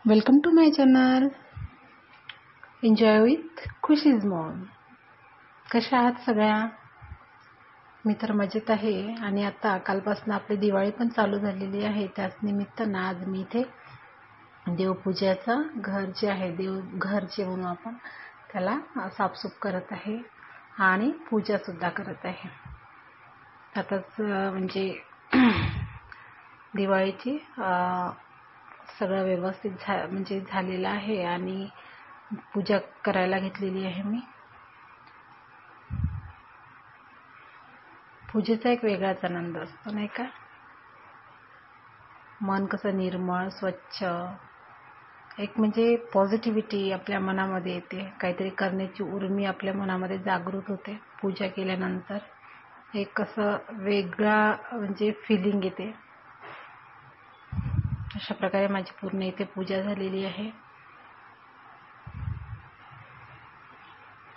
Welcome to my channel enjoy with Khushi's mom. कशा आहात सगळ्या? मी तर मजेत आहे. आणि आता कालपासून आपली दिवाळी पण चालू झालेली आहे. त्याच निमित्तानं आज मी इथे देवपूजाचं घर जे आहे, देवघर जे म्हणून आपण त्याला साफसूफ करत आहे आणि पूजा सुद्धा करत आहे. आताच म्हणजे दिवाळीची सगळं व्यवस्थित म्हणजे झालेलं आहे आणि पूजा करायला घेतलेली आहे मी. पूजेचा एक वेगळाच आनंद असतो, नाही का? मन कसं निर्मळ, स्वच्छ, एक म्हणजे पॉझिटिव्हिटी आपल्या मनामध्ये येते. काहीतरी करण्याची उर्मी आपल्या मनामध्ये जागृत होते पूजा केल्यानंतर. एक कसं वेगळा म्हणजे फिलिंग येते. अशा प्रकारे माझी पूर्ण इथे पूजा झालेली आहे.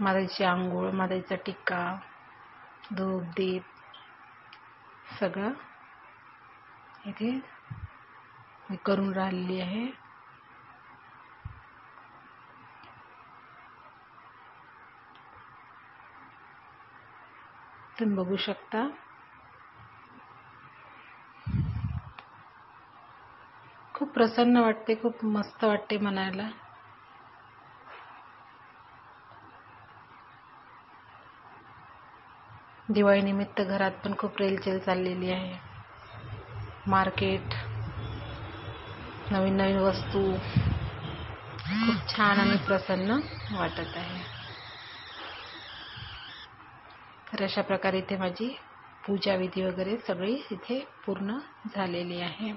माताजीची आंघोळ, माताजीचा टिक्का, धूप दीप सगळं इथे मी करून राहिलेली आहे. तुम्ही बघू शकता. खूप प्रसन्न वाटते, खूप मस्त वाटते मनाला. दिवाळी निमित्त घरात पण खूप रेलचेल चाललेली आहे. मार्केट, नवीन नवीन वस्तू, खूप छान आणि प्रसन्न वाटत आहे. तर अशा प्रकारे इथे माझी पूजा विधी वगैरे सगळी इथे पूर्ण झालेली आहे.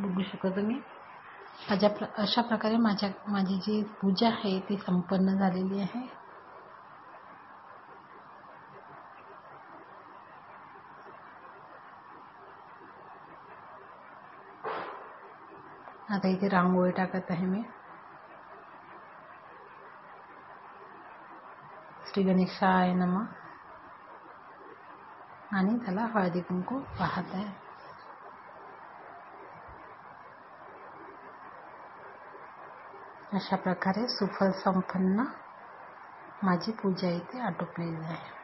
बघू शकता तुम्ही. अशा प्रकारे माझी जी पूजा आहे ती संपन्न झालेली आहे. आता इथे रांगोळी टाकत आहे मी. श्री गणेशाय नमः आणि त्याला हळदी कुंकू वाहत आहे. अशा प्रकारे सुफल संपन्न माझी पूजा इथे आटोपलेली आहे.